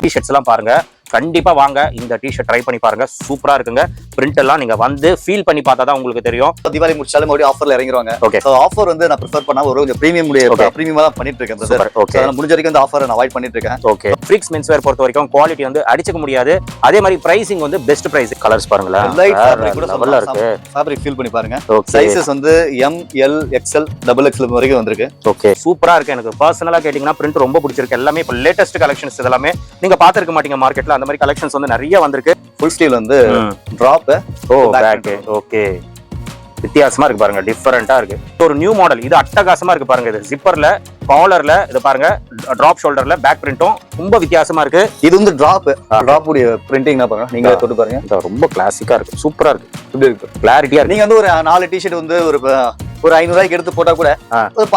T-shirts எல்லாம் பாருங்க, கண்டிப்பா வாங்க இந்த டிஷர்ட் ட்ரை பண்ணி பாருங்க. சூப்பரா இருக்குங்க. பிரிண்ட் எல்லாம் நீங்க வந்து ஃபீல் பண்ணி பார்த்தா தான் உங்களுக்கு தெரியும். தீபாவளி முடிச்சாலும் மறுபடியும் ஆஃபர்ல இறங்கிடுவாங்க. ஓகே, சோ ஆஃபர் வந்து நான் ப்ரிஃபர் பண்ணா ஒரு கொஞ்சம் பிரீமியமா தான் பண்ணிட்டு இருக்கேன் சார். ஓகே, நான் முடிஞ்ச வரைக்கும் இந்த ஆஃபரை நான் அவாய்ட் பண்ணிட்டு இருக்கேன். ஓகே. ஃப்ரீக்ஸ் மென்ஸ்வேர் பொறுத்த வரைக்கும் குவாலிட்டி வந்து அடிச்சுக்க முடியாது. அதே மாதிரி பிரைசிங் வந்து பெஸ்ட் பிரைஸ். கலர்ஸ் பாருங்களேன், லைட் ஃபேப்ரிக் கூட லெவல்ல இருக்கு. ஃபேப்ரிக் ஃபீல் பண்ணி பாருங்க. ஓகே, சைஸஸ் வந்து M, L, XL, XXL வரைக்கும் வந்திருக்கு. ஓகே, சூப்பரா இருக்கு. எனக்கு பர்சனலா கேட்டிங்கன்னா பிரிண்ட் ரொம்ப பிடிச்சிருக்கு. எல்லாமே இப்போ லேட்டஸ்ட் கலெக்ஷன்ஸ் இதெல்லாமே நீங்க பாத்துருக்க மாட்டீங்க மார்க்கெட்ல. அந்த மாதிரி கலெக்ஷன்ஸ் வந்து நிறைய வந்திருக்கு. ஃபுல் ஸ்லீவ் வந்து டிராப். ஓ பேக். ஓகே, வித்தியாசமா இருக்கு பாருங்க, டிஃபரெண்டா இருக்கு. ஒரு நியூ மாடல். இது அட்டகாசமா இருக்கு பாருங்க. இது ஜிப்பர்ல, காலர்ல, இது பாருங்க டிராப் ஷோல்டர்ல பேக் பிரிண்டும் ரொம்ப வித்தியாசமா இருக்கு. இது வந்து டிராப் உடைய பிரிண்டிங் பாருங்க. நீங்க தொட்டு பாருங்க. இது ரொம்ப கிளாசிக்கா இருக்கு, சூப்பரா இருக்கு. இப்படி இருக்கு, கிளாரிட்டியா இருக்கு. நீங்க வந்து ஒரு 4 டிஷர்ட் வந்து ஒரு 500 ரூபாய்க்கு எடுத்து போட்டா கூட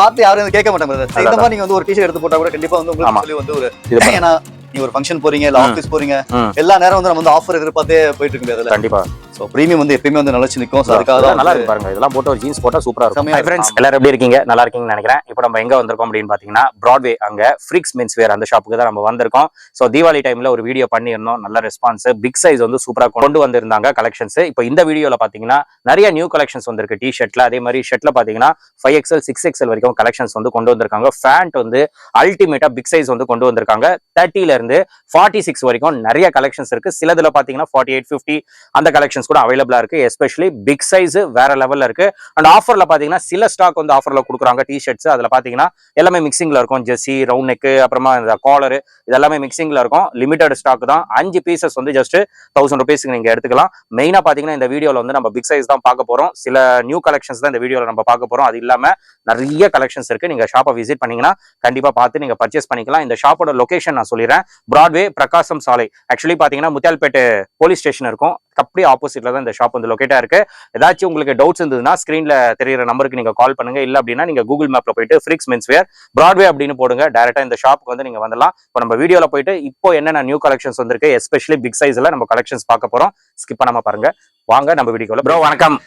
பார்த்து யாரும் கேட்க மாட்டாங்க. இந்த மாதிரி நீங்க வந்து ஒரு டிஷர்ட் எடுத்து போட்டா கூட கண்டிப்பா வந்து உங்களுக்கு சொல்லி வந்து ஒரு ஏன்னா நீங்க ஒரு ஃபங்க்ஷன் போறீங்க இல்ல ஆபீஸ் போறீங்க, எல்லா நேரம் வந்து நம்ம வந்து ஆஃபர் எதிர்பார்த்தே போயிட்டு இருக்க முடியாது. கண்டிப்பா. சோ பிரீமியம் வந்து எப்பயுமே வந்து நிலைச்சு நிக்கும். சோ அதுக்காக நல்லா இருக்கு பாருங்க. இதெல்லாம் போட்டு ஒரு ஜீன்ஸ் போட்டா சூப்பரா இருக்கும். ஹை फ्रेंड्स, எல்லாரும் எப்படி இருக்கீங்க? நல்லா இருக்கீங்கன்னு நினைக்கிறேன். இப்போ நம்ம எங்க வந்திருக்கோம் அப்படின்னு பாத்தீங்கன்னா பிராட்வே, அங்க ஃப்ரீக்ஸ் மென்ஸ் வேர் அந்த ஷாப்புக்கு தான் நம்ம வந்திருக்கோம். சோ தீபாவளி டைம்ல ஒரு வீடியோ பண்ணிருந்தோம். நல்ல ரெஸ்பான்ஸ். பிக் சைஸ் வந்து சூப்பரா கொண்டு வந்திருந்தாங்க கலெக்ஷன்ஸ். இப்போ இந்த வீடியோல பாத்தீங்கன்னா நிறைய நியூ கலெக்ஷன்ஸ் வந்திருக்கு டி ஷர்ட்ல. அதே மாதிரி ஷர்ட்ல பாத்தீங்கன்னா 5XL 6XL வரைக்கும் கலெக்ஷன்ஸ் வந்து கொண்டு வந்திருக்காங்க. ஃபேண்ட் வந்து அல்டிமேட்டா பிக் சைஸ் வந்து கொண்டு வந்திருக்காங்க. 30ல இருந்து 46 வரைக்கும் நிறைய கலெக்ஷன்ஸ் இருக்கு. சிலதுல பாத்தீங்கன்னா 48, 50 அந்த கலெக்ஷன்ஸ் கூட அவைலபிளா இருக்கு. எஸ்பெஷலி பிக் சைஸ் வேற லெவல்ல இருக்கு. அண்ட் ஆஃபர்ல பாத்தீங்கன்னா சில ஸ்டாக் வந்து ஆஃபர்ல கொடுக்குறாங்க டி ஷர்ட்ஸ். அதுல பாத்தீங்கன்னா எல்லாமே மிக்சிங்ல இருக்கும். ஜெர்சி, ரவுண்ட் நெக், அப்புறமா இந்த காலர், இது எல்லாமே மிக்சிங்ல இருக்கும். லிமிடெட் ஸ்டாக் தான். 5 பீசஸ் வந்து ஜஸ்ட் 1000 ரூபீஸ்க்கு நீங்க எடுத்துக்கலாம். மெயினா பாத்தீங்கன்னா இந்த வீடியோல வந்து நம்ம பிக் சைஸ் தான் பார்க்க போறோம். சில நியூ கலெக்ஷன்ஸ் தான் இந்த வீடியோல நம்ம பார்க்க போறோம். அது இல்லாம நிறைய கலெக்ஷன்ஸ் இருக்கு. நீங்க ஷாப்பை விசிட் பண்ணீங்கன்னா கண்டிப்பா பார்த்து நீங்க பர்ச்சேஸ் பண்ணிக்கலாம். இந்த ஷாப்போட லொகேஷன் நான் சொல்லிடுறேன். பிராட்வே, பிரகாசம் சாலை. ஆக்சுவலி பாத்தீங்கன்னா முத்தியால்பேட்டை போலீஸ் ஸ்டேஷன் இருக்கும். அப்படியே ஆப்போசிட்ல தான் இந்த ஷாப் வந்து லொகேட்டா இருக்கு. ஏதாச்சும் உங்களுக்கு டவுட்ஸ் இருந்ததுன்னா ஸ்கிரீன்ல தெரியுற நம்பருக்கு நீங்க கால் பண்ணுங்க. இல்ல அப்படின்னா நீங்க கூகுள் மேப்ல போயிட்டு ஃப்ரீக்ஸ் மென்ஸ் வேர் பிராட்வே அப்படின்னு போடுங்க. டைரக்டா இந்த ஷாப்புக்கு வந்து நீங்க வந்துடலாம். இப்போ நம்ம வீடியோல போயிட்டு இப்போ என்னென்ன நியூ கலெக்ஷன்ஸ் வந்திருக்கு, எஸ்பெஷலி பிக் சைஸ்ல நம்ம கலெக்ஷன்ஸ் பார்க்க போறோம். ஸ்கிப் பண்ணாம பாருங்க. வாங்க நம்ம வீடியோல. ப்ரோ வணக்கம்.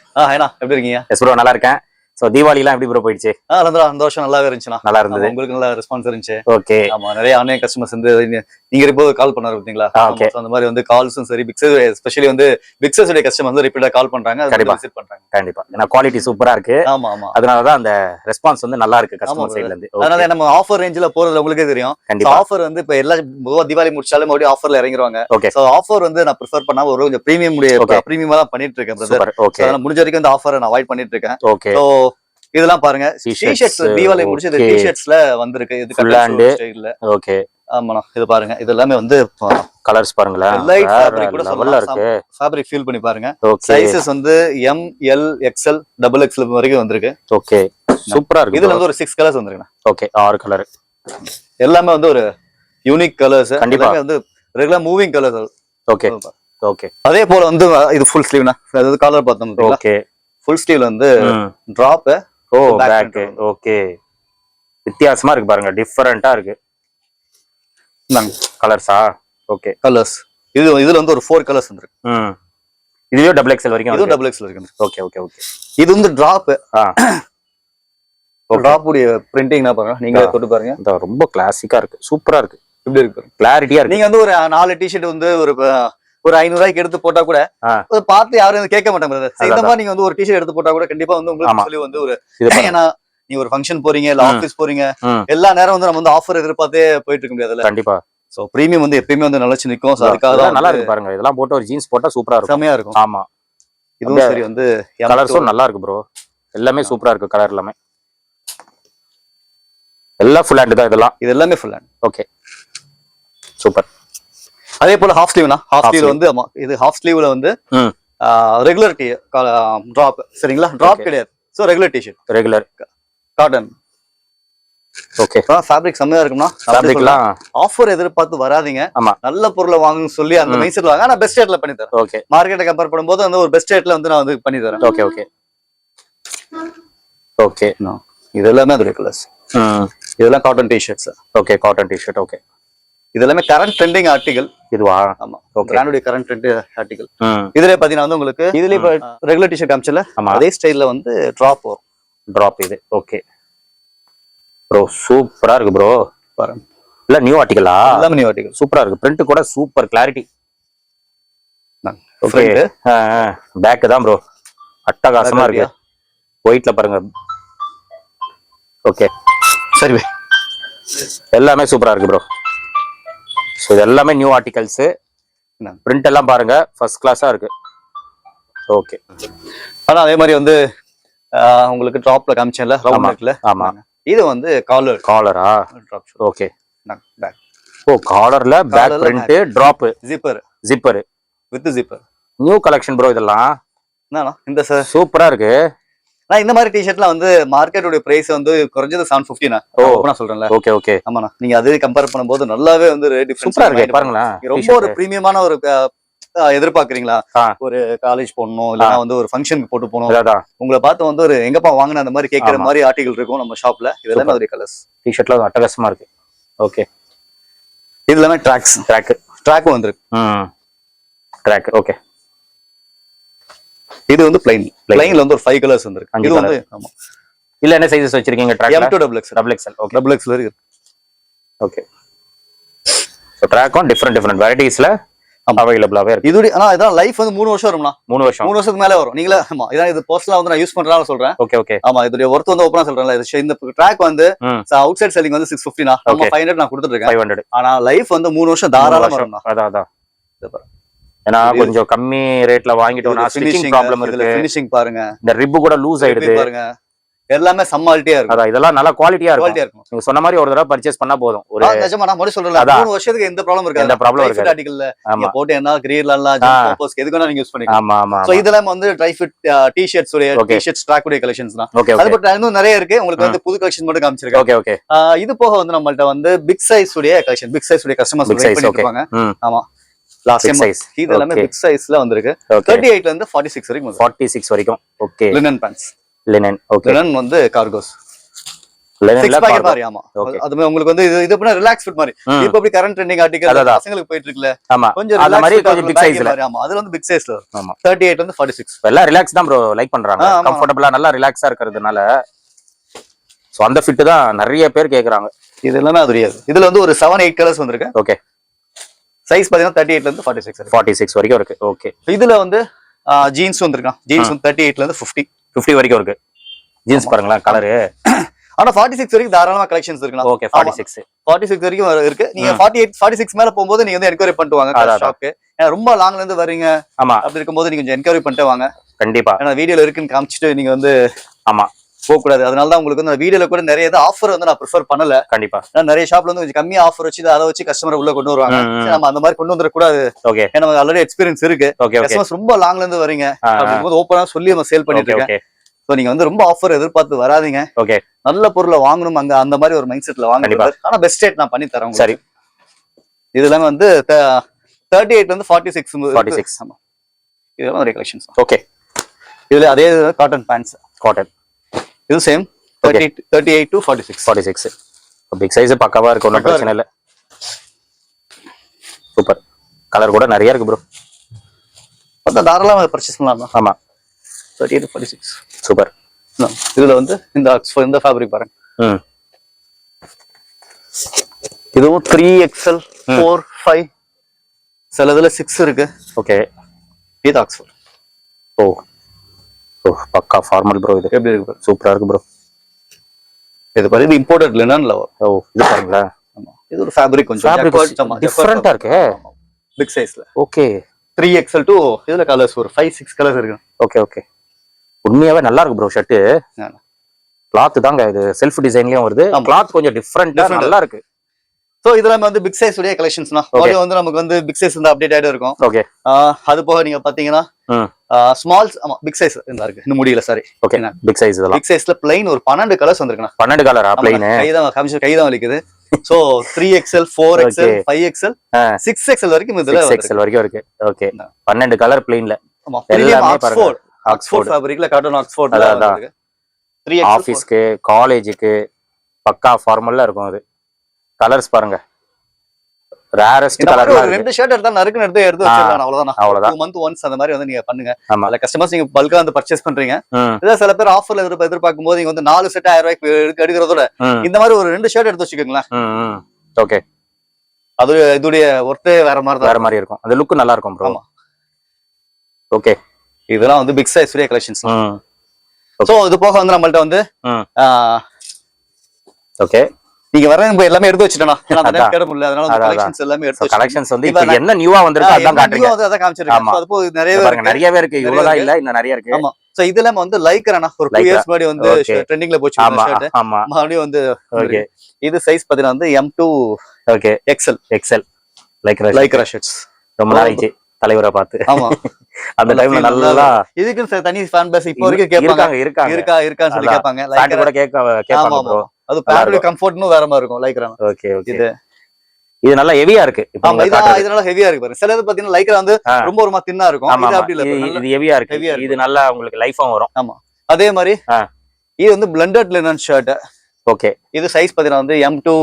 எப்படி இருக்கீங்க? எஸ் ப்ரோ, நல்லா இருக்கேன். சோ தீபாவளி எல்லாம் எப்படி ப்ரோ போயிடுச்சு? அந்த வருஷம் நல்லாவே இருந்துச்சுனா. நல்லா இருந்தது. உங்களுக்கு நல்ல ரெஸ்பான்ஸ் இருந்துச்சு. ஓகே. ஆமா, நிறைய ஆன்லைன் கஸ்டமர்ஸ் வந்து நீங்க ரிப்போர்ட் கால் பண்ணாரு பாத்தீங்களா? ஓகே. அந்த மாதிரி வந்து கால்ஸும் சரி, பிக் சைஸ் எஸ்பெஷலி வந்து பிக் சைஸ் உடைய கஸ்டமர் வந்து ரிப்பீட்டா கால் பண்றாங்க. அதை விசிட் பண்றாங்க. கண்டிப்பா. ஏன்னா குவாலிட்டி சூப்பரா இருக்கு. ஆமா ஆமா. அதனால தான் அந்த ரெஸ்பான்ஸ் வந்து நல்லா இருக்கு கஸ்டமர் சைடுல இருந்து. அதனால நம்ம ஆஃபர் ரேஞ்சில போறது உங்களுக்கே தெரியும். ஆஃபர் வந்து இப்ப எல்லா தீபாவளி முடிச்சாலும் மறுபடியும் ஆஃபர்ல இறங்கிடுவாங்க. ஓகே. சோ ஆஃபர் வந்து நான் ப்ரிஃபர் பண்ணா ஒரு கொஞ்சம் பிரீமியமா தான் பண்ணிட்டு இருக்கேன் பிரதர். ஓகே. அதனால முடிஞ்ச வரைக்கும் இந்த ஆஃபரை நான் அவாய்ட் பண்ணிட்டு இருக்கேன். ஓகே. சோ இதெல்லாம் பாருங்க, டி-ஷர்ட்ஸ் தீபாவளி முடிச்சு இந்த டி-ஷர்ட்ஸ்ல வந்திருக்கு. இது கலர் ஸ்டைல்ல. ஓகே. ஆமாண்ணா, இது பாருங்க. இது எல்லாமே வந்து கலர்ஸ் பாருங்களேன். லைட் ஃபேப்ரிக் கூட லெவல்ல இருக்கு. ஃபேப்ரிக் ஃபீல் பண்ணி பாருங்க. சைஸஸ் வந்து M, L, XL, XXL வரைக்கும் வந்திருக்கு. ஓகே, சூப்பரா இருக்கு. இதுல வந்து ஒரு 6 கலர்ஸ் வந்திருக்குண்ணா. Okay, 6 colour. எல்லாமே வந்து ஒரு யூனிக் கலர்ஸ். கண்டிப்பா வந்து regular moving colours. Okay. Okay. அதே போல வந்து இது ஃபுல் ஸ்லீவ்னா. அதாவது கலர் பார்த்தோம். ஓகே. ஃபுல் ஸ்லீவ்ல வந்து டிராப். ஓ பேக். ஓகே, வித்தியாசமா இருக்கு பாருங்க, டிஃபரெண்டா இருக்கு. கலர்ஸா? Okay, colours. இதுல வந்து ஒரு 4 கலர்ஸ் வந்திருக்கு. இதுலயே XXL வரைக்கும். இது XXL இருக்கு. Okay okay okay. இது வந்து டிராப். டிராப் உடைய பிரிண்டிங் பாருங்க. நீங்க தொட்டு பாருங்க. இது ரொம்ப கிளாசிக்கா இருக்கு, சூப்பரா இருக்கு. இப்படி இருக்கு, கிளாரிட்டியா இருக்கு. நீங்க வந்து ஒரு 4 டி-ஷர்ட் வந்து ஒரு 500 ரூபாய்க்கு எடுத்து போட்டா கூட பார்த்து யாரும் கேட்க மாட்டாங்க. இந்த மாதிரி நீங்க வந்து ஒரு டி-ஷர்ட் எடுத்து போட்டா கூட கண்டிப்பா வந்து உங்களுக்கு சொல்லி வந்து ஒரு ஏன்னா நீங்க ஒரு ஃபங்க்ஷன் போறீங்க இல்ல ஆபீஸ் போறீங்க, எல்லா நேரம் வந்து நம்ம வந்து ஆஃபர் எதிர்பார்த்தே போயிட்டு இருக்க முடியாது. கண்டிப்பா. சோ பிரீமியம் வந்து எப்பயுமே வந்து நிலைச்சு நிக்கும். சோ அதுக்காக தான் நல்லா இருக்கு பாருங்க. இதெல்லாம் போட்டு ஒரு ஜீன்ஸ் போட்டா சூப்பரா இருக்கும், செமையா இருக்கும். ஆமா. இதுவும் சரி வந்து கலர்ஸும் நல்லா இருக்கு ப்ரோ. எல்லாமே சூப்பரா இருக்கு கலர் எல்லாமே. எல்லாம் ஃபுல் ஹேண்ட் தான் இதெல்லாம். இது எல்லாமே ஃபுல் ஹேண்ட். Okay, super. அதே போல ஹாஃப் ஸ்லீவ்னா, ஹாஃப் ஸ்லீவ் வந்து ஆமா, இது ஹாஃப் ஸ்லீவ்ல வந்து ரெகுலர் டிராப். சரிங்களா? டிராப் கிடையாது. So regular T-shirt, regular cotton. Okay. Fabric செமையா இருக்கும்னா. ஃபேப்ரிக்லாம் ஆஃபர் எதிர்பார்த்து வராதீங்க. ஆமா, நல்ல பொருளை வாங்கணும்னு சொல்லி அந்த மைண்ட் செட்ல வாங்க. நான் பெஸ்ட் ரேட்ல பண்ணி தரேன். ஓகே. மார்க்கெட்டை கம்பேர் பண்ணும்போது அந்த ஒரு பெஸ்ட் ரேட்ல வந்து நான் வந்து பண்ணி தரேன். Okay okay okay. இது எல்லாமே அதோட கலர்ஸ். இதெல்லாம் cotton T-shirts. Okay, cotton T-shirt. Okay. இதெல்லாமே கரண்ட் ட்ரெண்டிங் ஆர்டிகல். இதுவா? ஆமா, பிராண்டோட கரண்ட் ட்ரெண்ட் ஆர்டிகல். இதுல பாத்தீங்கன்னா வந்து உங்களுக்கு இதுல இப்ப ரெகுலர் டி-ஷர்ட் காமிச்சல, அதே ஸ்டைல்ல வந்து டிராப் வரும். டிராப் இது. ஓகே ப்ரோ, சூப்பரா இருக்கு ப்ரோ. பாருங்க, இல்ல நியூ ஆர்டிகலா? எல்லாமே நியூ ஆர்டிகல். சூப்பரா இருக்கு. பிரிண்ட் கூட சூப்பர் கிளாரிட்டி. ஓகே. பேக் தான் ப்ரோ அட்டகாசமா இருக்கு. ஒயிட்ல பாருங்க. ஓகே சரி, எல்லாமே சூப்பரா இருக்கு ப்ரோ. ஸோ இது எல்லாமே நியூ ஆர்டிகல்ஸ். பிரிண்ட் எல்லாம் பாருங்க ஃபர்ஸ்ட் கிளாஸா இருக்கு. ஓகே. ஆனா அதே மாதிரி வந்து உங்களுக்கு ட்ராப்ல காமிச்சேன்ல ரவுண்ட் நெக்ல. ஆமா. இது வந்து காலரா? ஓகே. பேக். ஓ காலர்ல back print drop zipper with zipper. New collection bro இதெல்லாம். என்னன்னா இந்த சூப்பரா இருக்கு. நான் இந்த மாதிரி டிஷர்ட்லாம் வந்து மார்க்கெட்டோட பிரைஸ் வந்து குறைஞ்சது 750 நான் ஓபனா சொல்றேன்ல. Okay okay. ஆமாண்ணா நீங்க அதே கம்பேர் பண்ணும்போது நல்லாவே வந்து சூப்பரா இருக்கு பாருங்களேன். ரொம்ப ஒரு பிரீமியமான ஒரு எதிர்பார்க்கறீங்களா? ஒரு காலேஜ் போகணும் இல்லனா வந்து ஒரு ஃபங்க்ஷனுக்கு போட்டு போகணும். உங்களை பார்த்து வந்து ஒரு எங்கப்பா வாங்கின அந்த மாதிரி கேட்கற மாதிரி ஆர்டிகல் இருக்கும் நம்ம ஷாப்ல. இதெல்லாம் மாதிரி கலர்ஸ் டிஷர்ட்ல அட்டகாசமா இருக்கு. ஓகே. இது எல்லாமே ட்ராக்கும் வந்திருக்கு. ட்ராக். ஓகே. இது வந்து பிளைன்ல வந்து ஒரு 5 கலர்ஸ் வந்திருக்கு. இது வந்து ஆமா. இல்ல என்ன சைஸஸ் வச்சிருக்கீங்க ட்ராக்ல? M to XXL. Okay. XXL இருக்கு. ஓகே. சோ ட்ராக்கும் டிஃபரண்ட் வெரைட்டிஸ்ல அவைலபிளாவே இருக்கு. இது ஆனா இதான் லைஃப் வந்து 3 வருஷம் வரும்னா. 3 வருஷத்துக்கு மேல வரும். நீங்களே ஆமா இதான் இது பர்சனலா வந்து நான் யூஸ் பண்றதால சொல்றேன். Okay okay. ஆமா இதோட வர்த் வந்து ஓபனா சொல்றேன்ல. இந்த ட்ராக் வந்து அவுட் சைடு செல்லிங் வந்து 650 நான் 500 நான் கொடுத்துட்டு இருக்கேன். 500. ஆனா லைஃப் வந்து 3 வருஷம் தாராளமா வரும்னா. அதான். ஏன்னா கொஞ்சம் கம்மி ரேட்ல வாங்கிட்டோம்னா ஸ்டிச்சிங் ப்ராப்ளம் இருக்கு. ஃபினிஷிங் பாருங்க. இந்த ரிப் கூட லூஸ் ஆயிடுது பாருங்க. எல்லாமே சம்மாலிட்டியா இருக்கு. அதான் இதெல்லாம் நல்ல குவாலிட்டியா இருக்கும். நீங்க சொன்ன மாதிரி ஒரு தடவை பர்ச்சேஸ் பண்ணா போதும். ஒரு நிஜமா நான் மொழி சொல்றேன். 3 வருஷத்துக்கு எந்த ப்ராப்ளம் இருக்காது. எந்த ப்ராப்ளம் இருக்காது. ஆர்டிகல்ல நீங்க போட்டு என்ன கிரீர்லாம் பர்பஸ்க்கு எதுக்குனா நீங்க யூஸ் பண்ணிக்கலாம். ஆமா ஆமா. சோ இதெல்லாம் வந்து ட்ரை ஃபிட் டி-ஷர்ட்ஸ் உடைய டி-ஷர்ட்ஸ் ட்ராக் உடைய கலெக்ஷன்ஸ் தான். அது பட் இன்னும் நிறைய இருக்கு. உங்களுக்கு வந்து புது கலெக்ஷன் மட்டும் காமிச்சிருக்கேன். Okay okay. இது போக வந்து நம்மள்ட்ட வந்து பிக் சைஸ் உடைய கலெக்ஷன். பிக் சைஸ் உடைய கஸ்டமர்ஸ் வெயிட் பண்ணிட்டு இருப்பாங்க. ஆமா. லாஸ்ட் டைம் இது எல்லாமே பிக் சைஸ்ல வந்திருக்கு. 38 ல இருந்து 46 வரைக்கும் 46 வரைக்கும். Okay. Linen pants. Linen. Okay. Linen வந்து கார்கோஸ். லினன்ல மாதிரி ஆமா. அதுமே உங்களுக்கு வந்து இது எப்படினா ரிலாக்ஸ் ஃபிட் மாதிரி. இப்போ அப்படி கரண்ட் ட்ரெண்டிங் ஆர்டிகல் பசங்களுக்கு போயிட்டு இருக்குல. ஆமா. கொஞ்சம் அந்த மாதிரி கொஞ்சம் பிக் சைஸ்ல. ஆமா. அது வந்து பிக் சைஸ்ல. ஆமா. 38 ல இருந்து 46. எல்லாம் ரிலாக்ஸ் தான் ப்ரோ லைக் பண்றாங்க. கம்ஃபர்ட்டபிளா நல்லா ரிலாக்ஸா இருக்கிறதுனால சோ அந்த ஃபிட் தான் நிறைய பேர் கேக்குறாங்க. இது எல்லாமே அது தெரியாது. இதுல வந்து ஒரு 7-8 கலர்ஸ் வந்திருக்கு. ஓகே. சைஸ் பாத்தீங்கன்னா 38 ல இருந்து 46 வரைக்கும் இருக்கு. ஓகே. இதுல வந்து ஜீன்ஸ் வந்திருக்கான். ஜீன்ஸ் வந்து 38 ல இருந்து 50 வரைக்கும் இருக்கு. ஜீன்ஸ் பாருங்களேன் கலரு. ஆனா 46 வரைக்கும் தாராளமா கலெக்ஷன்ஸ் இருக்குனா. ஓகே. 46 வரைக்கும் இருக்கு. நீங்க 46 மேல போகும்போது நீங்க வந்து என்கொயரி பண்ணிட்டு வாங்க ஷாப்க்கு. ஏன்னா ரொம்ப லாங்ல இருந்து வரீங்க. ஆமா. அப்படி இருக்கும்போது நீங்க கொஞ்சம் என்கொயரி பண்ணிட்டு வாங்க. கண்டிப்பா. ஏன்னா வீடியோல இருக்குன்னு காமிச்சிட்டு நீங்க வந்து ஆமா போக கூடாது. அதனால தான் உங்களுக்கு வந்து வீடியோல கூட நிறைய ஆஃபர் வந்து நான் ப்ரிஃபர் பண்ணல. கண்டிப்பா. நிறைய ஷாப்ல வந்து கொஞ்சம் கம்மியா ஆஃபர் வச்சு அதை வச்சு கஸ்டமர் உள்ள கொண்டு வருவாங்க. நம்ம அந்த மாதிரி கொண்டு வந்துட கூடாது. ஓகே. ஏன்னா நமக்கு ஆல்ரெடி எக்ஸ்பீரியன்ஸ் இருக்கு. கஸ்டமர்ஸ் ரொம்ப லாங்ல இருந்து வரீங்க அப்படிங்கும்போது ஓப்பனா சொல்லி நம்ம சேல் பண்ணிட்டு இருக்கேன். சோ நீங்க வந்து ரொம்ப ஆஃபர் எதிர்பார்த்து வராதீங்க. ஓகே. நல்ல பொருளை வாங்கணும் அங்க அந்த மாதிரி ஒரு மைண்ட் செட்ல வாங்க. ஆனா பெஸ்ட் ரேட் நான் பண்ணி தரேன். சரி. இதெல்லாம் வந்து 38 ல இருந்து 46. ஆமா. இதெல்லாம் ஒரு கலெக்ஷன்ஸ். ஓகே. இதுல அதே காட்டன் பேண்ட்ஸ். காட்டன். இது சேம் 38 to 46. பிக் சைஸ் பக்காவா இருக்கு. ஒன்றும் பிரச்சனை இல்லை. சூப்பர். கலர் கூட நிறைய இருக்கு ப்ரோ. தாராளமா பர்ச்சேஸ் பண்ணலாம். ஆமா. 38 to 46. சூப்பர். இதுல வந்து இந்த ஃபேப்ரிக் பாருங்க. இதுவும் 3XL 4 5 சிலதுல 6 இருக்கு. ஓகே. இது ஆக்ஸ்ஃபோர்ட். ஓ பக்கா ஃபார்மல் ப்ரோ. இது எப்படி இருக்கு? சூப்பரா இருக்கு ப்ரோ. இது பாருங்க. இது இம்போர்ட்டட் லினன்ல. ஓ இது பாருங்களா. ஆமா. இது ஒரு ஃபேப்ரிக் கொஞ்சம் டிஃபரண்டா இருக்கு. பிக் சைஸ்ல. ஓகே. 3XL to இதுல கலர்ஸ் ஒரு 5-6 கலர்ஸ் இருக்கு. Okay okay. உண்மையாவே நல்லா இருக்கு ப்ரோ ஷர்ட். கிளாத் தாங்க இது செல்ஃப் டிசைன்லயும் வருது. கிளாத் கொஞ்சம் டிஃபரண்டா நல்லா இருக்கு. சோ இதெல்லாம் வந்து பிக் சைஸ் உடைய கலெக்ஷன்ஸ்னா. அது வந்து நமக்கு வந்து பிக் சைஸ் வந்து அப்டேட் ஆயிட்டே இருக்கும். ஓகே. அது போக நீங்க பாத்தீங்கன்னா ஸ்மால் ஆமா பிக் சைஸ் இந்த இருக்கு. இன்னும் முடியல சாரி. ஓகே. பிக் சைஸ் இதெல்லாம். பிக் சைஸ்ல பிளைன் ஒரு 12 கலர்ஸ் வந்திருக்குனா. 12 கலரா பிளைன்? கைதான் வலிக்குது. So 3XL 4XL 5XL 6XL வரைக்கும் இதுல 6XL வரைக்கும் இருக்கு. ஓகே. 12 கலர் பிளைன்ல. ஆமா. எல்லாமே பாருங்க. ஆக்ஸ்ஃபோர்ட் ஃபேப்ரிக்ல காட்டன் ஆக்ஸ்ஃபோர்ட்ல இருக்கு. 3XL ஆபீஸ்க்கு காலேஜுக்கு பக்கா ஃபார்மலா இருக்கும். அது கலர்ஸ் பாருங்க. Rarest colour. ஒரு ரெண்டு ஷர்ட் எடுத்தா நறுக்கு எடுத்து வச்சிரலாம். அவ்வளவுதான். 2 month once அந்த மாதிரி வந்து நீங்க பண்ணுங்க. அதுல கஸ்டமர்ஸ் நீங்க பல்கா வந்து பர்ச்சேஸ் பண்றீங்க. இத சில பேர் ஆஃபர்ல எதிர்பார்க்கும் போது நீங்க வந்து 4 செட் 1000 ரூபாய்க்கு எடுக்கிறதோட இந்த மாதிரி ஒரு 2 ஷர்ட் எடுத்து வச்சுக்கோங்களேன். ஓகே. அது இதுடைய ஒர்த்தே வேற மாதிரி தான் வேற மாதிரி இருக்கும். அந்த லுக் நல்லா இருக்கும் ப்ரோ. ஆமா. ஓகே. இதெல்லாம் வந்து big size Surya collections. So இது போக வந்து நம்மள்ட்ட வந்து ஓகே நீங்க வர எல்லாமே எடுத்து வச்சிட்டேனா, ஏன்னா அந்த டைம் கேட முடியல, அதனால அந்த கலெக்ஷன்ஸ் எல்லாமே எடுத்து வச்சிட்டேன். கலெக்ஷன்ஸ் வந்து இப்போ என்ன நியூவா வந்திருக்கோ அதான் காட்டுறீங்க. அதான் காமிச்சிருக்கேன். அது போக நிறையவே இருக்கு, இவ்வளவுதான் இல்ல, இன்னும் நிறைய இருக்கு. ஆமா. சோ இதெல்லாம் வந்து லைக்ரானா ஒரு 2 இயர்ஸ் முன்னாடி வந்து ட்ரெண்டிங்ல போச்சு இந்த ஷர்ட். ஆமா. மறுபடியும் வந்து ஓகே. இது சைஸ் பாத்தீங்கன்னா வந்து M2 okay XL Lycra shirts. ரொம்ப நாளைக்கு தலைவரை பார்த்து. ஆமா. அந்த டைம்ல நல்லா இதுக்கு தனி ஃபேன் பேஸ் இப்போ வரைக்கும் கேட்பாங்க. இருக்கான்னு சொல்லி கேட்பாங்க. லைக்ரா கூட கேட்பாங்க ப்ரோ. அது பேண்ட் கம்ஃபர்ட்னும் வேற மாதிரி இருக்கும் லைக்ரா. Okay okay. இது நல்லா ஹெவியா இருக்கு. ஆமா, இது நல்லா ஹெவியா இருக்கு பாருங்க. சிலது பாத்தீங்கன்னா லைக்ரா வந்து ரொம்ப ரொம்ப தின்னா இருக்கும். இது அப்படி இல்ல, இது ஹெவியா இருக்கு. இது நல்லா உங்களுக்கு லைஃபும் வரும். ஆமா. அதே மாதிரி இது வந்து பிளெண்டட் லினன் ஷர்ட். ஓகே. இது சைஸ் பாத்தீங்கன்னா வந்து M2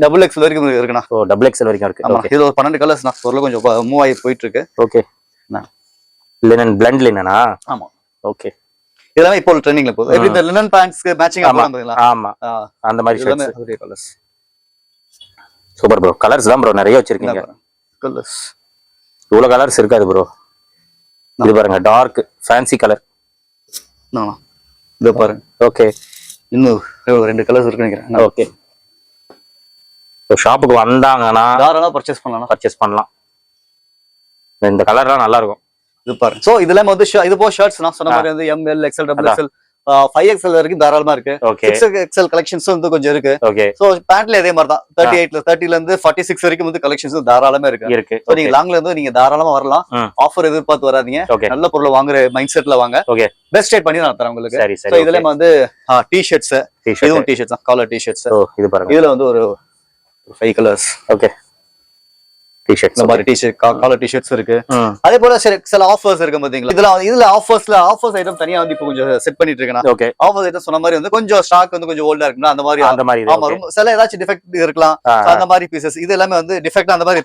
XXL வரைக்கும் இருக்குண்ணா. ஓ XXL வரைக்கும் இருக்கு. ஆமா. இது ஒரு 12 கலர்ஸ்னா பொருள் கொஞ்சம் மூவ் ஆகி போயிட்டு இருக்கு. ஓகே. லினன் பிளெண்ட் லினனா? ஆமா. ஓகே. இதெல்லாம் இப்போ ட்ரெண்டிங்ல போகுது. எப்படி இந்த லினன் பேண்ட்ஸ்க்கு மேட்சிங்கா போலாம் பாத்தீங்களா? ஆமா. அந்த மாதிரி ஷர்ட்ஸ் ஒரே கலர்ஸ். Super bro. கலர்ஸ் தான் ப்ரோ நிறைய வச்சிருக்கீங்க. கலர்ஸ் இவ்வளவு கலர்ஸ் இருக்காது ப்ரோ. இது பாருங்க டார்க் ஃபேன்சி கலர். இது பாருங்க. ஓகே. இன்னும் 2 கலர்ஸ் இருக்கு நினைக்கிறேன். ஓகே. ஷாப்புக்கு வந்தாங்கன்னா தாராளமா பர்ச்சேஸ் பண்ணலாம். இந்த கலர்லாம் நல்லா இருக்கும். இது பாருங்க. சோ இதெல்லாம் வந்து இது போ ஷர்ட்ஸ் நான் சொன்ன மாதிரி வந்து ML XL XXL 5XL வரைக்கும் தாராளமா இருக்கு. 6XL கலெக்ஷன்ஸ் வந்து கொஞ்சம் இருக்கு. ஓகே. சோ பேண்ட்ல அதே மாதிரி தான் 30ல இருந்து 46 வரைக்கும் வந்து கலெக்ஷன்ஸ் தாராளமா இருக்கு. சோ நீங்க லாங்ல இருந்து நீங்க தாராளமா வரலாம். ஆஃபர் எதிர்பார்த்து வராதீங்க. நல்ல பொருளை வாங்குற மைண்ட் செட்ல வாங்க. ஓகே. பெஸ்ட் ரேட் பண்ணி நான் தரேன் உங்களுக்கு. சரி சரி. சோ இதெல்லாம் வந்து டி-ஷர்ட்ஸ், இதுவும் டி-ஷர்ட்ஸ் தான், காலர் டி-ஷர்ட்ஸ். இது பாருங்க. இதுல வந்து ஒரு 5 கலர்ஸ். ஓகே. டி-ஷர்ட்ஸ் இந்த மாதிரி டி-ஷர்ட் காலர் டி-ஷர்ட்ஸ் இருக்கு. அதே போல சில ஆஃபர்ஸ் இருக்கு பாத்தீங்களா? இதுல ஆஃபர்ஸ் ஐட்டம் தனியா வந்து இப்போ கொஞ்சம் செட் பண்ணிட்டு இருக்கேன். ஓகே. ஆஃபர்ஸ் ஐட்டம் சொன்ன மாதிரி வந்து கொஞ்சம் ஸ்டாக் வந்து கொஞ்சம் ஓல்டா இருக்குன்னா அந்த மாதிரி. ஆமா, ரொம்ப சில ஏதாச்சும் டிஃபெக்ட் இருக்கலாம். அந்த மாதிரி பீசஸ் இது எல்லாமே வந்து டிஃபெக்ட் அந்த மாதிரி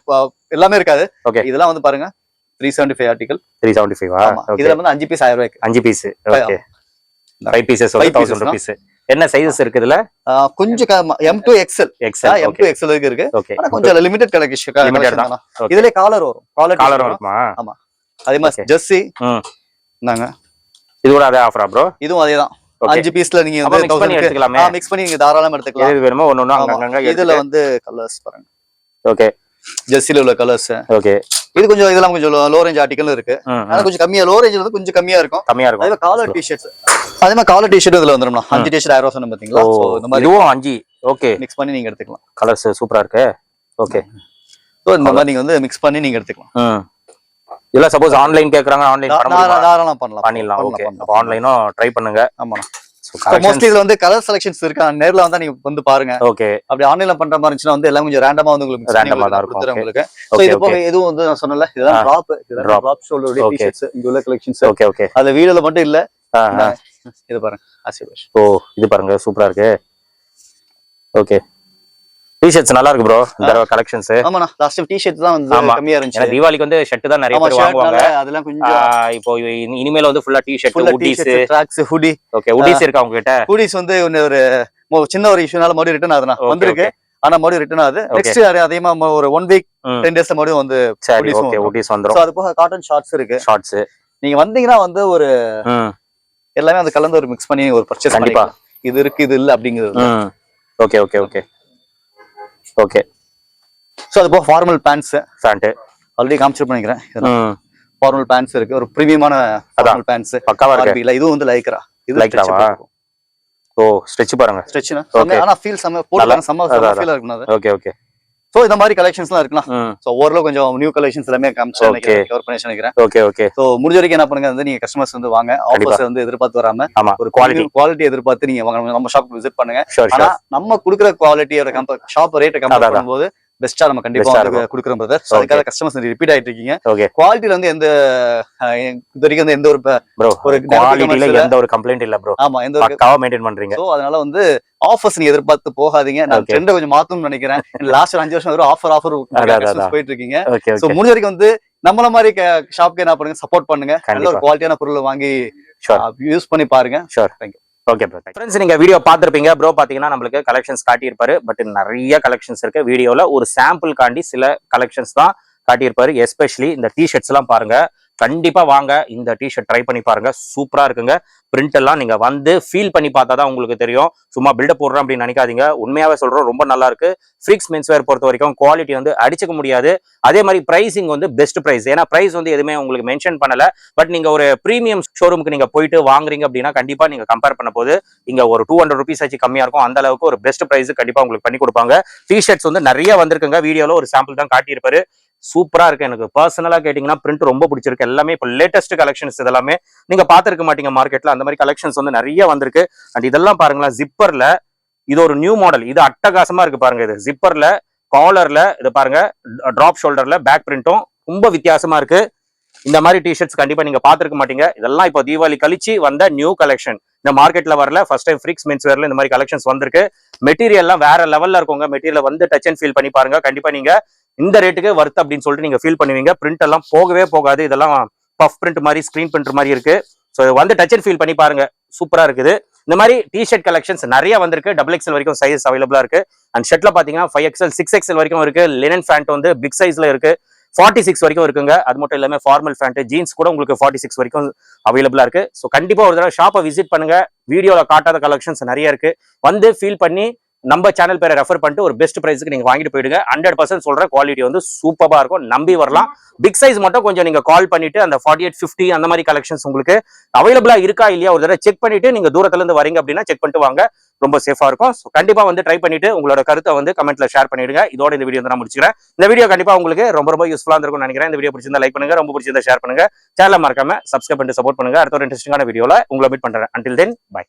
எல்லாமே இருக்காது. ஓகே. இதெல்லாம் வந்து பாருங்க 375 ஆர்டிகல். 375. ஓகே. இதுல வந்து 5 பீஸ் 1000 ரூபாய்க்கு. 5 பீஸ். ஓகே. 5 பீசஸ் 1000 ரூபாய்ஸ். என்ன சைஸஸ் இருக்கு இதுல? கொஞ்சம் M2 XL M2 XL வரைக்கும் இருக்கு. ஆனா கொஞ்சம் லிமிட்டட் கலெக்ஷன் தான். இதுல காலர் வரும். காலர் வருமா? ஆமா. அதே மாதிரி ஜெர்சி நாங்க இதோட அதே ஆஃபரா ப்ரோ? இதுவும் அதேதான். 5 பீஸ்ல நீங்க வந்து 1000 எடுத்துக்கலாமே. மிக்ஸ் பண்ணி நீங்க தாராளமா எடுத்துக்கலாம். எது வேணுமோ ஒண்ணு அங்கங்க. இதுல வந்து கலர்ஸ் பாருங்க. ஓகே. ஜெர்சில உள்ள கலர்ஸ். ஓகே. இது கொஞ்சம் இதெல்லாம் கொஞ்சம் லோ ரேஞ்ச் ஆர்டிகல் இருக்கு. ஆனா கொஞ்சம் கம்மியா, லோ ரேஞ்ச்ல வந்து கொஞ்சம் கம்மியா இருக்கும். அதே காலர் டி-ஷர்ட்ஸ். அதே மாதிரி காலர் டி-ஷர்ட் இதுல வந்துரும்னா 5 டி-ஷர்ட் 1000 சொன்ன பாத்தீங்களா? சோ இந்த மாதிரி இதுவும் 5. ஓகே. மிக்ஸ் பண்ணி நீங்க எடுத்துக்கலாம். கலர்ஸ் சூப்பரா இருக்கு. ஓகே. சோ இந்த மாதிரி நீங்க வந்து மிக்ஸ் பண்ணி நீங்க எடுத்துக்கலாம். இல்ல சப்போஸ் ஆன்லைன் கேக்குறாங்க, ஆன்லைன் தாராளமா பண்ணலாம். ஓகே. அப்ப ஆன்லைனும் ட்ரை பண்ணுங்க. ஆமா. மோஸ்ட்லி இதுல வந்து கலர் செலக்ஷன்ஸ் இருக்கு. நேர்ல வந்தா நீங்க வந்து பாருங்க. ஓகே. அப்படி ஆன்லைன்ல பண்ற மாதிரி இருந்துச்சுன்னா வந்து எல்லாம் கொஞ்சம் ரேண்டமா வந்து உங்களுக்கு ரேண்டமா தான் இருக்கும் உங்களுக்கு. சோ இது போக எதுவும் வந்து நான் சொன்னல, இதெல்லாம் டிராப் ஷோல்டர் டி-ஷர்ட்ஸ் இங்க உள்ள கலெக்ஷன்ஸ். Okay okay. அது வீடியோல மட்டும் இல்ல. இது பாருங்க. ஓ இது பாருங்க சூப்பரா இருக்கு. ஓகே. டி-ஷர்ட்ஸ் நல்லா இருக்கு ப்ரோ. இந்த கலெக்ஷன்ஸ். ஆமாண்ணா. லாஸ்ட் டைம் டி-ஷர்ட்ஸ் தான் வந்து கம்மியா இருந்துச்சு. தீபாவளிக்கு வந்து ஷர்ட் தான் நிறைய பேர் வாங்குவாங்க. அதெல்லாம் கொஞ்சம் இப்போ இனிமேல் வந்து ஃபுல்லா T-shirt, hoodies, tracks, hoodie. Okay. Hoodies இருக்கா உங்க கிட்ட? ஹூடிஸ் வந்து ஒரு சின்ன ஒரு இஷ்யூனால மறுபடியும் ரிட்டர்ன் ஆகுதுனா வந்திருக்கு. ஆனா மறுபடியும் ரிட்டர்ன் ஆகுது. நெக்ஸ்ட் அதேமா ஒரு 1 வீக் 10 டேஸ்ல மறுபடியும் வந்து ஹூடிஸ் வந்துரும். சோ அது போக காட்டன் ஷார்ட்ஸ் இருக்கு. ஷார்ட்ஸ் நீங்க வந்தீங்கன்னா வந்து ஒரு எல்லாமே அந்த கலந்து ஒரு மிக்ஸ் பண்ணி ஒரு பர்ச்சேஸ் கண்டிப்பா. இது இருக்கு இது இல்ல அப்படிங்கிறது. Okay okay okay okay. So அது போக ஃபார்மல் பேண்ட்ஸ் ஆல்ரெடி காமிச்சிட்டு நினைக்கிறேன். ஃபார்மல் பேண்ட்ஸ் இருக்கு. ஒரு பிரீமியமான ஃபார்மல் பேண்ட்ஸ் பக்காவா இருக்கு. இல்ல இதுவும் வந்து லைக்ரா. இது லைக்ராவா? ஓ ஸ்ட்ரெச் பாருங்க. ஸ்ட்ரெச்னா ஆனா ஃபீல் செம போடுறாங்க. செம ஃபீல் இருக்குனா அது. Okay okay. சோ இந்த மாதிரி கலெக்ஷன்ஸ்லாம் இருக்குனா. சோ ஓவரால் கொஞ்சம் நியூ கலெக்ஷன்ஸ் எல்லாமே காமிச்சு கவர் பண்ணி நினைக்கிறேன். Okay okay. சோ முடிஞ்ச வரைக்கும் என்ன பண்ணுங்க வந்து நீங்க கஸ்டமர்ஸ் வந்து வாங்க. ஆஃபர்ஸ் வந்து எதிர்பார்த்து வராம ஒரு குவாலிட்டி எதிர்பார்த்து நீங்க வாங்க. நம்ம ஷாப் விசிட் பண்ணுங்க. ஆனா நம்ம குடுக்குற குவாலிட்டியோட ஷாப் ரேட் கம்பேர் பண்ணும்போது பெஸ்டா நம்ம கண்டிப்பா குடுக்குறோம் பிரதர். சோ அதுக்காக கஸ்டமர்ஸ் ரிப்பீட் ஆயிட்டு இருக்கீங்க. குவாலிட்டில வந்து எந்த இது வரைக்கும் வந்து எந்த ஒரு குவாலிட்டில எந்த ஒரு கம்ப்ளைண்ட் இல்ல ப்ரோ. ஆமா எந்த ஒரு பக்காவா மெயின்டைன் பண்றீங்க. சோ அதனால வந்து ஆஃபர்ஸ் நீங்க எதிர்பார்த்து போகாதீங்க. நான் ட்ரெண்ட் கொஞ்சம் மாத்தணும்னு நினைக்கிறேன். லாஸ்ட் 5 வருஷம் வரை ஆஃபர் போயிட்டு இருக்கீங்க. சோ முடிஞ்ச வரைக்கும் வந்து நம்மள மாதிரி ஷாப்க்கு என்ன பண்ணுங்க, சப்போர்ட் பண்ணுங்க. நல்ல ஒரு குவாலிட்டியான பொருளை வாங்கி யூஸ் பண்ணி பாருங்க. Sure. Thank you. Okay bro. Friends நீங்க வீடியோ பார்த்திருப்பீங்க. ப்ரோ பாத்தீங்கன்னா நம்மளுக்கு கலெக்ஷன்ஸ் காட்டியிருப்பாரு. பட் நிறைய கலெக்ஷன்ஸ் இருக்கு. வீடியோல ஒரு சாம்பிள் காண்டி சில கலெக்ஷன்ஸ் தான் காட்டியிருப்பாரு. எஸ்பெஷலி இந்த டிஷர்ட்ஸ் எல்லாம் பாருங்க. கண்டிப்பா வாங்க இந்த டிஷர்ட் ட்ரை பண்ணி பாருங்க. சூப்பரா இருக்குங்க. பிரிண்ட் எல்லாம் நீங்க வந்து ஃபீல் பண்ணி பார்த்தா தான் உங்களுக்கு தெரியும். சும்மா பில்டப் போடுறோம் அப்படின்னு நினைக்காதீங்க. உண்மையாவே சொல்றோம், ரொம்ப நல்லா இருக்கு. ஃப்ரீக்ஸ் மென்ஸ்வேர் பொறுத்த வரைக்கும் குவாலிட்டி வந்து அடிச்சுக்க முடியாது. அதே மாதிரி பிரைசிங் வந்து பெஸ்ட் பிரைஸ். ஏன்னா பிரைஸ் வந்து எதுவுமே உங்களுக்கு மென்ஷன் பண்ணல. பட் நீங்க ஒரு பிரீமியம் ஷோரூமுக்கு நீங்க போயிட்டு வாங்குறீங்க அப்படின்னா கண்டிப்பா நீங்க கம்பேர் பண்ண போது இங்க ஒரு 200 rupees ஆச்சு கம்மியா இருக்கும். அந்த அளவுக்கு ஒரு பெஸ்ட் பிரைஸ் கண்டிப்பா உங்களுக்கு பண்ணி கொடுப்பாங்க. டிஷர்ட்ஸ் வந்து நிறைய வந்திருக்குங்க. வீடியோல ஒரு சாம்பிள் தான் காட்டியிருப்பாரு. சூப்பரா இருக்கு. எனக்கு பர்சனலா கேட்டீங்கன்னா பிரிண்ட் ரொம்ப பிடிச்சிருக்கு. எல்லாமே இப்போ லேட்டஸ்ட் கலெக்ஷன்ஸ் இதெல்லாமே நீங்க பாத்துருக்க மாட்டீங்க மார்க்கெட்ல. அந்த மாதிரி கலெக்ஷன்ஸ் வந்து நிறைய வந்திருக்கு. அண்ட் இதெல்லாம் பாருங்களேன், ஜிப்பர்ல இது ஒரு நியூ மாடல். இது அட்டகாசமா இருக்கு பாருங்க. இது ஜிப்பர்ல காலர்ல இது பாருங்க, டிராப் ஷோல்டர்ல பேக் பிரிண்ட்டும் ரொம்ப வித்தியாசமா இருக்கு. இந்த மாதிரி டிஷர்ட்ஸ் கண்டிப்பா நீங்க பாத்துருக்க மாட்டீங்க. இதெல்லாம் இப்போ தீபாவளி கழிச்சு வந்த நியூ கலெக்ஷன். இந்த மார்க்கெட்ல வரல, ஃபர்ஸ்ட் டைம் ஃப்ரீக்ஸ் மென்ஸ்வேர்ல இந்த மாதிரி கலெக்ஷன்ஸ் வந்திருக்கு. மெட்டீரியல்லாம் வேற லெவல்ல இருக்குங்க. மெட்டீரியல் வந்து டச் அண்ட் ஃபீல் பண்ணி பாருங்க. கண்டிப்பா நீங்க இந்த ரேட்டுக்கு வர்த் அப்படின்னு சொல்லிட்டு நீங்க ஃபீல் பண்ணுவீங்க. பிரிண்ட் எல்லாம் போகவே போகாது. இதெல்லாம் பஃப் பிரிண்ட் மாதிரி, ஸ்கிரீன் பிரிண்ட் மாதிரி இருக்கு. ஸோ வந்து டச் அண்ட் ஃபீல் பண்ணி பாருங்க. சூப்பரா இருக்குது. இந்த மாதிரி டிஷர்ட் கலெக்ஷன்ஸ் நிறைய வந்திருக்கு. XXL வரைக்கும் சைஸ் அவைலபிளா இருக்கு. அண்ட் ஷர்ட்ல பாத்தீங்கன்னா 5XL 6XL வரைக்கும் இருக்கு. லினன் ஃபேண்ட் வந்து பிக் சைஸ்ல இருக்கு. 46 வரைக்கும் இருக்குங்க. அது மட்டும் இல்லாம ஃபார்மல் ஃபேண்ட் ஜீன்ஸ் கூட உங்களுக்கு 46 வரைக்கும் அவைலபிளா இருக்கு. ஸோ கண்டிப்பா ஒரு தடவை ஷாப்பை விசிட் பண்ணுங்க. வீடியோல காட்டாத கலெக்ஷன்ஸ் நிறைய இருக்கு. வந்து ஃபீல் பண்ணி நம்ம சேனல் பேரை ரெஃபர் பண்ணிட்டு ஒரு பெஸ்ட் பிரைஸ்க்கு நீங்க வாங்கிட்டு போயிடுங்க. 100% சொல்ற குவாலிட்டி வந்து சூப்பரா இருக்கும். நம்பி வரலாம். பிக் சைஸ் மட்டும் கொஞ்சம் நீங்க கால் பண்ணிட்டு அந்த 48, 50 அந்த மாதிரி கலெக்ஷன்ஸ் உங்களுக்கு அவைலபிளா இருக்கா இல்லையா ஒரு தடவை செக் பண்ணிட்டு நீங்க தூரத்துல இருந்து வரீங்க அப்படின்னா செக் பண்ணிட்டு வாங்க. ரொம்ப சேஃபா இருக்கும். ஸோ கண்டிப்பா வந்து ட்ரை பண்ணிட்டு உங்களோட கருத்தை வந்து கமெண்ட்ல ஷேர் பண்ணிடுங்க. இதோட இந்த வீடியோ வந்து நான் முடிச்சுக்கிறேன். இந்த வீடியோ கண்டிப்பா உங்களுக்கு ரொம்ப யூஸ்ஃபுல்லா இருக்கும்னு நினைக்கிறேன். இந்த வீடியோ பிடிச்சிருந்தா லைக் பண்ணுங்க. ரொம்ப பிடிச்சிருந்தா ஷேர் பண்ணுங்க. சேனலை மறக்காம சப்ஸ்கிரைப் பண்ணிட்டு சப்போர்ட் பண்ணுங்க. அடுத்த ஒரு இன்ட்ரெஸ்டிங்கான வீடியோல உங்களை மீட் பண்றேன். Until then, bye.